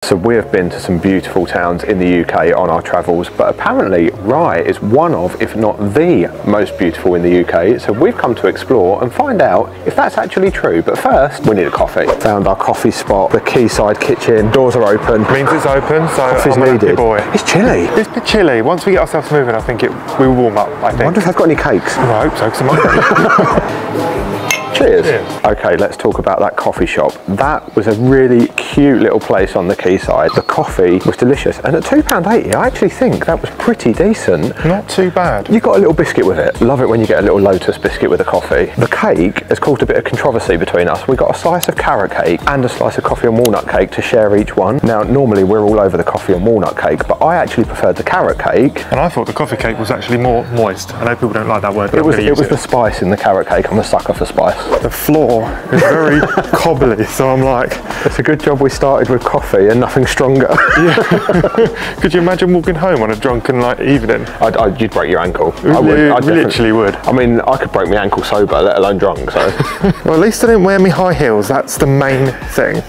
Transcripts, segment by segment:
So we have been to some beautiful towns in the UK on our travels, but apparently Rye is one of, if not the most beautiful in the UK. So we've come to explore and find out if that's actually true. But first, we need a coffee. Found our coffee spot, the Quayside kitchen. Doors are open. Means it's open, so Coffee's I'm a needed. happy boy. It's chilly. It's a bit chilly. Once we get ourselves moving, I think we will warm up, I think. I wonder if they've got any cakes. Well, I hope so, because I'm hungry. Cheers. Cheers. Okay, let's talk about that coffee shop. That was a really cute little place on the quayside. The coffee was delicious, and at £2.80, I actually think that was pretty decent. Not too bad. You got a little biscuit with it. Love it when you get a little Lotus biscuit with a coffee. The cake has caused a bit of controversy between us. We got a slice of carrot cake and a slice of coffee and walnut cake to share each one. Now, normally we're all over the coffee and walnut cake, but I actually preferred the carrot cake. And I thought the coffee cake was actually more moist. I know people don't like that word, but It was the spice in the carrot cake. I'm a sucker for spice. The floor is very cobbly, so I'm like... It's a good job we started with coffee and nothing stronger. Yeah. Could you imagine walking home on a drunken evening? You'd break your ankle. I literally would. I mean, I could break my ankle sober, let alone drunk, so... Well, at least I didn't wear me high heels. That's the main thing.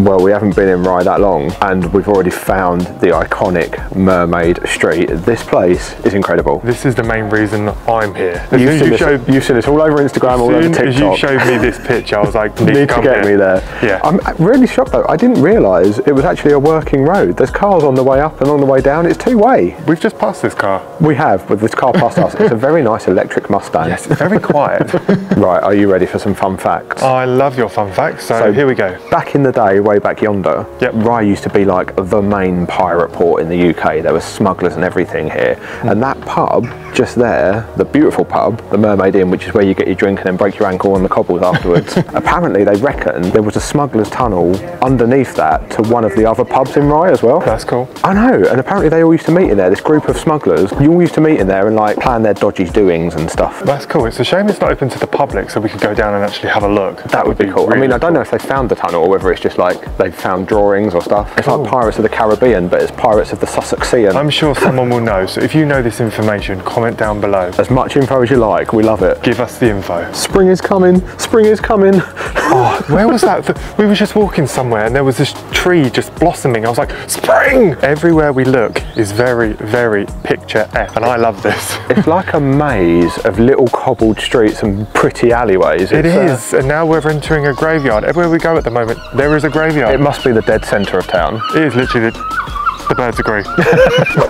Well, we haven't been in Rye that long, and we've already found the iconic Mermaid Street. This place is incredible. This is the main reason I'm here. You've seen this all over Instagram, all over TikTok. As you showed me this picture, I was like, need to get me there. Yeah. I'm really shocked though. I didn't realise it was actually a working road. There's cars on the way up and on the way down. It's two-way. We've just passed this car. We have, but this car passed us. It's a very nice electric Mustang. Yes, it's very quiet. Right, are you ready for some fun facts? I love your fun facts, so here we go. Back in the day, way back yonder, Rye used to be like the main pirate port in the UK. There were smugglers and everything here. And that pub, just there, the beautiful pub, the Mermaid Inn, which is where you get your drink and then break your ankle on the cobbles afterwards. Apparently they reckon there was a smuggler's tunnel underneath that to one of the other pubs in Rye as well. That's cool. I know, and apparently they all used to meet in there, this group of smugglers, you all used to meet in there and like plan their dodgy doings and stuff. That's cool. It's a shame it's not open to the public so we could go down and actually have a look. That would be cool. Really I mean, I don't know if they found the tunnel or whether it's just like they've found drawings or stuff. It's like Pirates of the Caribbean, but it's Pirates of the Sussexean. I'm sure someone will know, so if you know this information, comment down below. As much info as you like, we love it. Give us the info. Spring is coming, spring is coming. Oh, where was that? We were just walking somewhere and there was this tree just blossoming. I was like, spring! Everywhere we look is very, very picture F, and I love this. It's like a maze of little cobbled streets and pretty alleyways. It is, and now we're entering a graveyard. Everywhere we go at the moment, there is a graveyard. It must be the dead centre of town. It is literally the birds agree.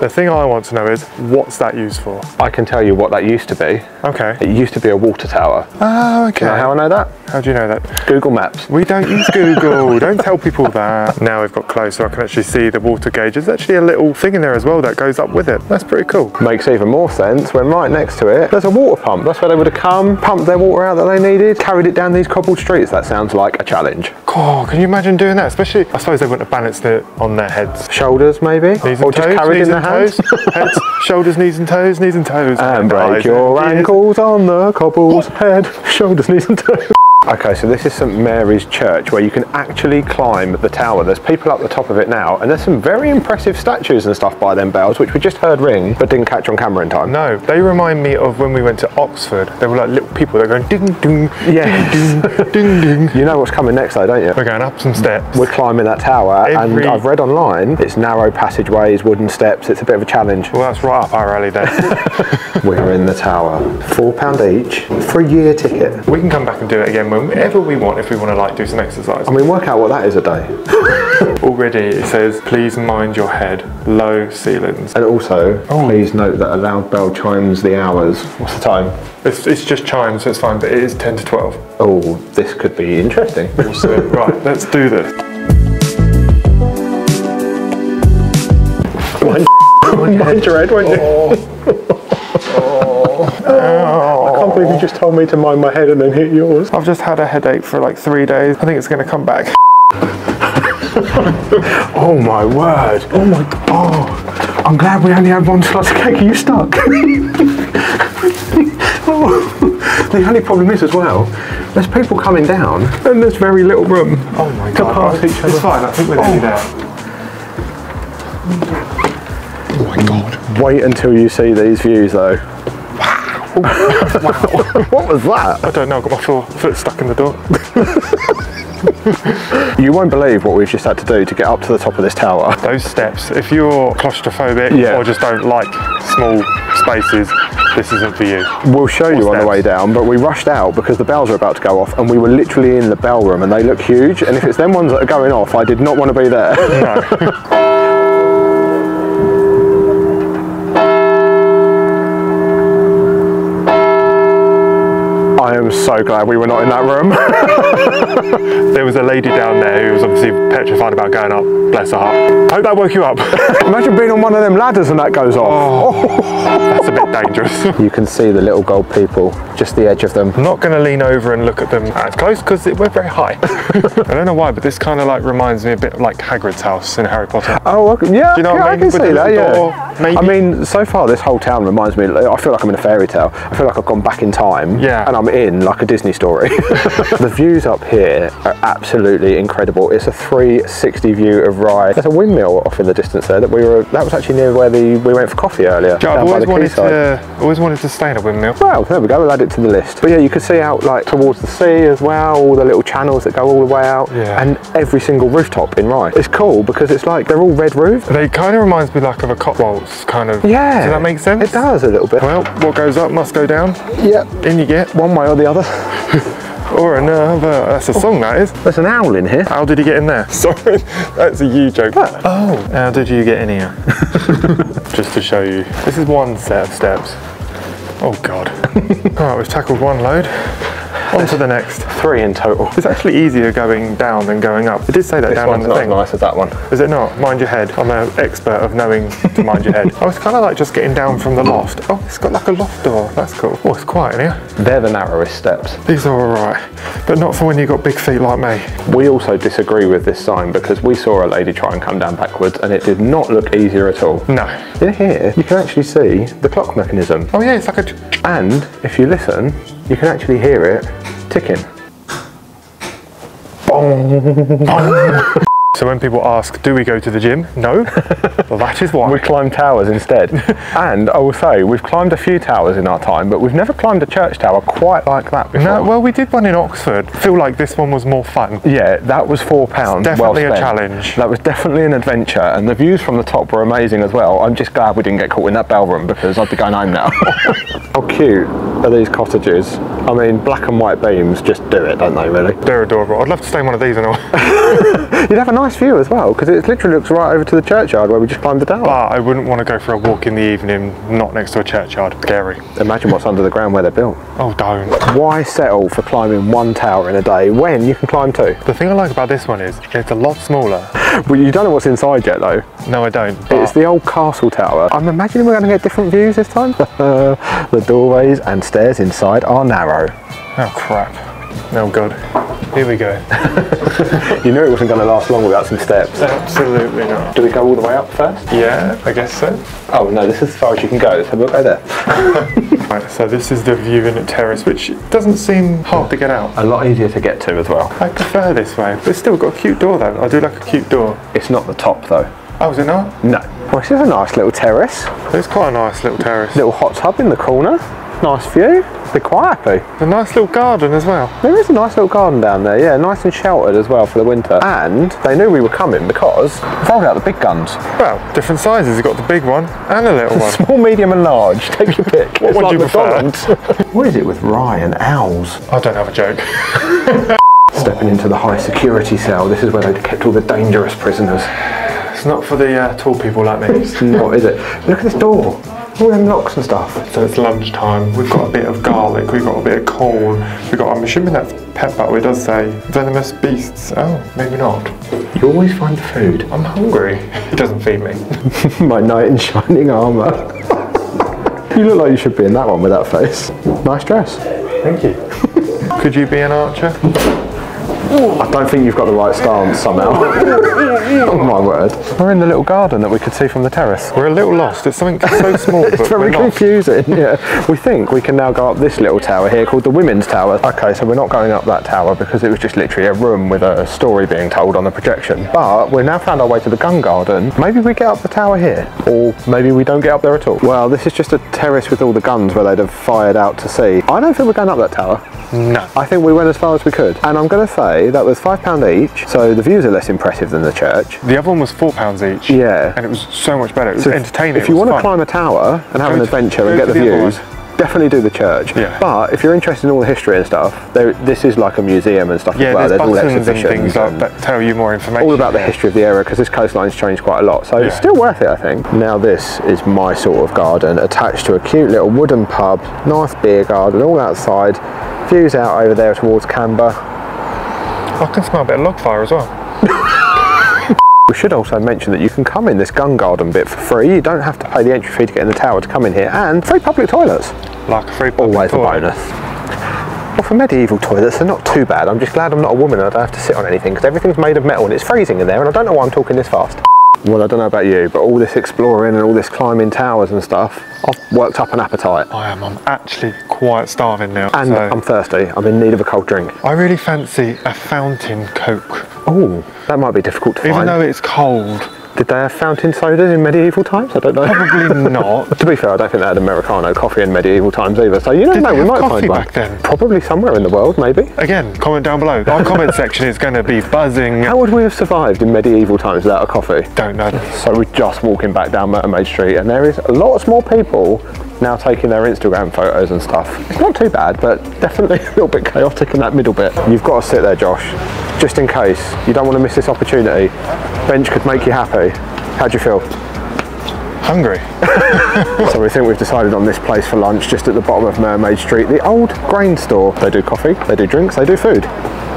The thing I want to know is, what's that used for? I can tell you what that used to be. Okay. It used to be a water tower. Oh, okay. Do you know how I know that? How do you know that? Google Maps. We don't use Google. Don't tell people that. Now we've got close so I can actually see the water gauge. There's actually a little thing in there as well that goes up with it. That's pretty cool. Makes even more sense when right next to it, there's a water pump. That's where they would have come, pumped their water out that they needed, carried it down these cobbled streets. That sounds like a challenge. Oh, can you imagine doing that? Especially, I suppose they wouldn't have balanced it on their heads. Shoulders, maybe? Knees and or toes, just carried knees in and their hands. Heads, shoulders, knees and toes, knees and toes. And break your ankles on the cobbles. Head, shoulders, knees and toes. Okay, so this is St Mary's Church where you can actually climb the tower. There's people up the top of it now, and there's some very impressive statues and stuff by them bells, which we just heard ring, but didn't catch on camera in time. No, they remind me of when we went to Oxford. They were like little people that are going ding, ding, yes. ding, ding, ding. You know what's coming next though, don't you? We're going up some steps. We're climbing that tower, and I've read online, it's narrow passageways, wooden steps, it's a bit of a challenge. Well, that's right up our alley then. We're in the tower. £4 each for a year ticket. We can come back and do it again whenever we want if we want to like do some exercise. I mean, work out what that is a day. Already it says, please mind your head, low ceilings. And also, please note that a loud bell chimes the hours. What's the time? It's just chimes, so it's fine, but it is 10 to 12. Oh, this could be interesting. We'll see. Right, let's do this. Mind your head, won't you? I can't believe you just told me to mind my head and then hit yours. I've just had a headache for like 3 days. I think it's going to come back. Oh my word. Oh my god. Oh, I'm glad we only had one slice of cake. Are you stuck? Oh, the only problem is as well, there's people coming down and there's very little room to pass each other. It's fine, I think we're nearly there. Oh my god. Wait until you see these views though. Wow. What was that? I don't know, I've got my foot stuck in the door. You won't believe what we've just had to do to get up to the top of this tower. Those steps, if you're claustrophobic or just don't like small spaces, this isn't for you. We'll show you on the way down, but we rushed out because the bells are about to go off and we were literally in the bell room and they look huge, and if it's them ones that are going off, I did not want to be there. No. I am so glad we were not in that room. There was a lady down there who was obviously petrified about going up. Bless her heart. Hope that woke you up. Imagine being on one of them ladders and that goes off. Oh, that's a bit dangerous. You can see the little gold people, just the edge of them. I'm not going to lean over and look at them as close because we're very high. I don't know why, but this kind of like reminds me a bit of like Hagrid's house in Harry Potter. Oh, okay. Yeah, do you know what I mean? I can see that, yeah. Maybe. I mean, so far this whole town reminds me, I feel like I'm in a fairy tale. I feel like I've gone back in time, and I'm in like a Disney story. The views up here are absolutely incredible. It's a 360 view of Rye. There's a windmill off in the distance there that was actually near where we went for coffee earlier. Yeah, I've always wanted to stay in a windmill. Well, there we go, we'll add it to the list. But yeah, you can see out like towards the sea as well, all the little channels that go all the way out, and every single rooftop in Rye. It's cool because it's like they're all red roof. They kind of reminds me like of a Cotswolds kind of. Yeah. Does that make sense? It does a little bit. Well, what goes up must go down. Yep. In you get. One way or the other. Or another. That's a song, that is. There's an owl in here. How did he get in there? Sorry, that's a you joke. Oh, how did you get in here? Just to show you. This is one set of steps. Oh God. All right, we've tackled one load. On to the next. 3 in total. It's actually easier going down than going up. It did say that this down on the thing. thing. Not as nice as that one. Is it not? Mind your head. I'm an expert of knowing to mind your head. Oh, it's kind of like just getting down from the loft. Oh, it's got like a loft door. That's cool. Oh, it's quiet in here. They're the narrowest steps. These are all right, but not for when you've got big feet like me. We also disagree with this sign because we saw a lady try and come down backwards and it did not look easier at all. No. In here, you can actually see the clock mechanism. Oh yeah, it's like a... And if you listen, you can actually hear it ticking. So when people ask, do we go to the gym? No. Well, that is why. We climb towers instead. And I will say, we've climbed a few towers in our time, but we've never climbed a church tower quite like that before. No, well, we did one in Oxford. I feel like this one was more fun. Yeah, that was £4. Definitely a challenge. That was definitely an adventure, and the views from the top were amazing as well. I'm just glad we didn't get caught in that bell room because I'd be going home now. How cute are these cottages? I mean, black and white beams just do it, don't they, really? They're adorable. I'd love to stay in one of these and all. You'd have a nice view as well, because it literally looks right over to the churchyard where we just climbed the tower. But I wouldn't want to go for a walk in the evening, not next to a churchyard. Scary. Imagine what's under the ground where they're built. Oh, don't. Why settle for climbing one tower in a day when you can climb 2? The thing I like about this one is it's a lot smaller. Well, you don't know what's inside yet, though. No, I don't. It's the old castle tower. I'm imagining we're going to get different views this time. The doorways and stairs inside are narrow. Oh, crap. Oh, God. Here we go. You knew it wasn't going to last long without some steps. Absolutely not. Do we go all the way up first? Yeah, I guess so. Oh no, this is as far as you can go, so we'll go there. Right, so this is the view in a terrace, which doesn't seem hard to get out. A lot easier to get to as well. I prefer this way, but it's still got a cute door though. I do like a cute door. It's not the top though. Oh, is it not? No. Well, this is a nice little terrace. It's quite a nice little terrace. Little hot tub in the corner. Nice view. They're quite happy. A nice little garden as well. There is a nice little garden down there, yeah, nice and sheltered as well for the winter. And they knew we were coming because they rolled out the big guns. Well, different sizes. You've got the big one and a little one. Small, medium and large. Take your pick. What would you prefer? What is it with Rye and owls? I don't have a joke. Stepping into the high security cell. This is where they kept all the dangerous prisoners. It's not for the tall people like me. It's not, is it? Look at this door. All them locks and stuff. So it's lunchtime. We've got a bit of garlic. We've got a bit of corn. We've got, I'm assuming that's pepper. It does say venomous beasts. Oh, maybe not. You always find the food. I'm hungry. He doesn't feed me. My knight in shining armour. You look like you should be in that one with that face. Nice dress. Thank you. Could you be an archer? I don't think you've got the right stance somehow. Oh my word. We're in the little garden that we could see from the terrace. We're a little lost. It's something so small, it's but very confusing, yeah. We think we can now go up this little tower here called the Women's Tower. Okay, so we're not going up that tower because it was just literally a room with a story being told on the projection. But we've now found our way to the gun garden. Maybe we get up the tower here, or maybe we don't get up there at all. Well, this is just a terrace with all the guns where they'd have fired out to sea. I don't think we're going up that tower. No. I think we went as far as we could. And I'm going to say that was £5 each, so the views are less impressive than the church. The other one was £4 each. Yeah. And it was so much better. It was entertaining. If you want to climb a tower and have an adventure and get the views, definitely do the church. Yeah. But if you're interested in all the history and stuff, this is like a museum and stuff as well. There's all buttons and exhibitions things that tell you more information. All about the history of the area, because this coastline's changed quite a lot. So it's still worth it, I think. Now this is my sort of garden, attached to a cute little wooden pub, nice beer garden, all outside. Views out over there towards Canberra. I can smell a bit of log fire as well. We should also mention that you can come in this gun garden bit for free. You don't have to pay the entry fee to get in the tower to come in here, and free public toilets. Like a free public Always toilet. a bonus. Well, for medieval toilets, they're not too bad. I'm just glad I'm not a woman and I don't have to sit on anything, because everything's made of metal and it's freezing in there, and I don't know why I'm talking this fast. Well, I don't know about you, but all this exploring and all this climbing towers and stuff, I've worked up an appetite. I'm actually quite starving now. And I'm thirsty. I'm in need of a cold drink. I really fancy a fountain Coke. Oh, that might be difficult to find. Even though it's cold. Did they have fountain sodas in medieval times? I don't know. Probably not. To be fair, I don't think they had Americano coffee in medieval times either. So you don't know, we might find one. Back then? Probably somewhere in the world, maybe. Again, comment down below. Our comment section is going to be buzzing. How would we have survived in medieval times without a coffee? Don't know. So we're just walking back down Mermaid Street, and there is lots more people now taking their Instagram photos and stuff. It's not too bad, but definitely a little bit chaotic in that middle bit. You've got to sit there, Josh, just in case. You don't want to miss this opportunity. Bench could make you happy. How do you feel? Hungry. So we think we've decided on this place for lunch, just at the bottom of Mermaid Street, the old grain store. They do coffee, they do drinks, they do food.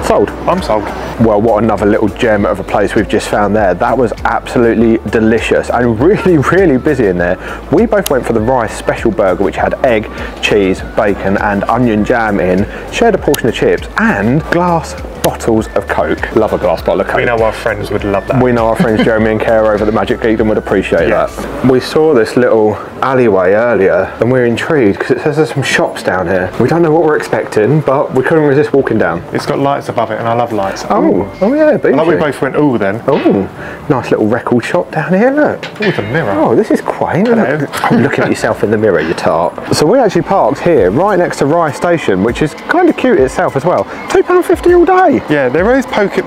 Sold. I'm sold. Well, what another little gem of a place we've just found there. That was absolutely delicious and really, really busy in there. We both went for the Rye special burger, which had egg, cheese, bacon and onion jam in, shared a portion of chips and glass bottles of Coke. Love a glass bottle of Coke. We know our friends would love that. We know our friends Jeremy and Kara over at the Magic Geekdom would appreciate that. We saw this little alleyway earlier and we're intrigued because it says there's some shops down here. We don't know what we're expecting, but we couldn't resist walking down. It's got lights above it and I love lights. Oh yeah, I like we both went ooh then. Oh, nice little record shop down here, look. Oh, the mirror. Oh, this is quaint. I'm looking at yourself in the mirror, you tart. So we actually parked here, right next to Rye Station, which is kind of cute itself as well. £2.50 all day. Yeah, there is poking?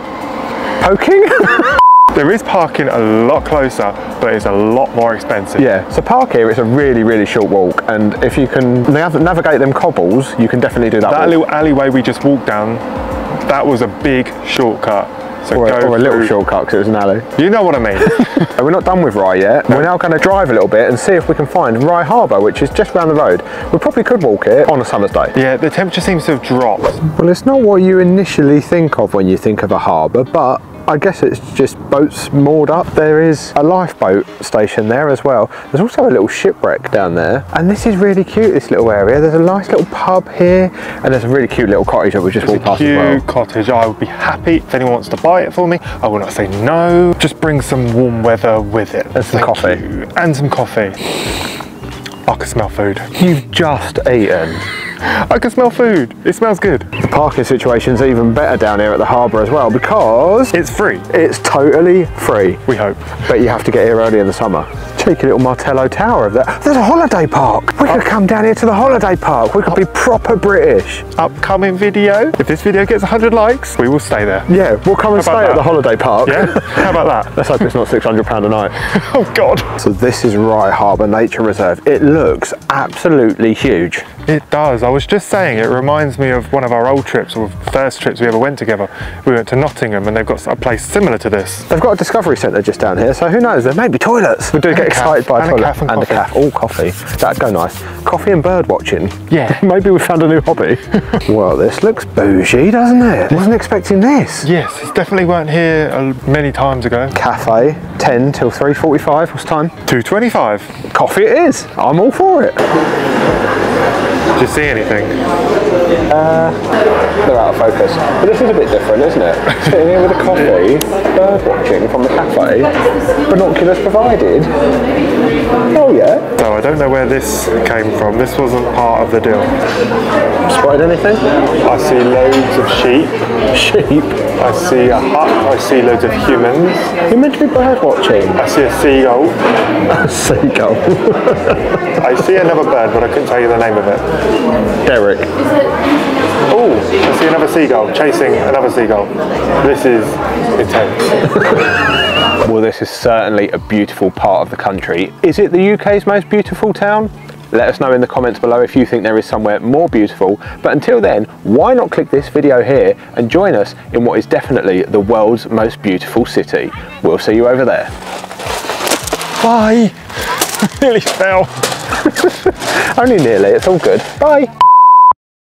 There is parking a lot closer, but it's a lot more expensive. Yeah, so park here, it's a really, really short walk, and if you can navigate them cobbles, you can definitely do that. That little alleyway we just walked down, that was a big shortcut. So or a little shortcut because it was an alley. You know what I mean. We're not done with Rye yet. No. We're now going to drive a little bit and see if we can find Rye Harbour, which is just around the road. We probably could walk it on a summer's day. Yeah, the temperature seems to have dropped. Well, it's not what you initially think of when you think of a harbour, but I guess it's just boats moored up. There is a lifeboat station there as well. There's also a little shipwreck down there. And this is really cute, this little area. There's a nice little pub here, and there's a really cute little cottage that we just walked past as well. Cute cottage. I would be happy if anyone wants to buy it for me. I will not say no. Just bring some warm weather with it. And some coffee. And some coffee. I can smell food. You've just eaten. I can smell food. It smells good. The parking situation's even better down here at the harbour as well because it's free. It's totally free. We hope. But you have to get here early in the summer. Cheeky little Martello Tower of that. There's a holiday park. We could come down here to the holiday park. We could be proper British. Upcoming video. If this video gets 100 likes, we will stay there. Yeah, we'll come and stay at the holiday park. Yeah? How about that? Let's hope it's not £600 a night. Oh God. So this is Rye Harbour Nature Reserve. It looks absolutely huge. It does. I was just saying, it reminds me of one of our old trips, or first trips we ever went together. We went to Nottingham and they've got a place similar to this. They've got a discovery centre just down here, so who knows, there may be toilets. We do get excited by a toilet. And a cafe. Oh, coffee. That'd go nice. Coffee and bird watching. Yeah. Maybe we found a new hobby. Well, this looks bougie, doesn't it? Wasn't expecting this. Yes, it's definitely weren't here many times ago. Cafe, 10 till 3:45. What's time? 2:25. Coffee it is. I'm all for it. Do you see anything? They're out of focus. But this is a bit different, isn't it? Sitting here with a coffee. bird watching from the cafe. Binoculars provided. Oh yeah. So I don't know where this came from. This wasn't part of the deal. Spotted anything? I see loads of sheep. Sheep? I see a hut. I see loads of humans. You're meant to be bird watching. I see a seagull. A seagull. I see another bird, but I couldn't tell you the name of it. Derek. Oh, I see another seagull chasing another seagull. This is intense. Well, this is certainly a beautiful part of the country. Is it the UK's most beautiful town? Let us know in the comments below if you think there is somewhere more beautiful. But until then, why not click this video here and join us in what is definitely the world's most beautiful city. We'll see you over there. Bye. I nearly fell. Only nearly, it's all good. Bye.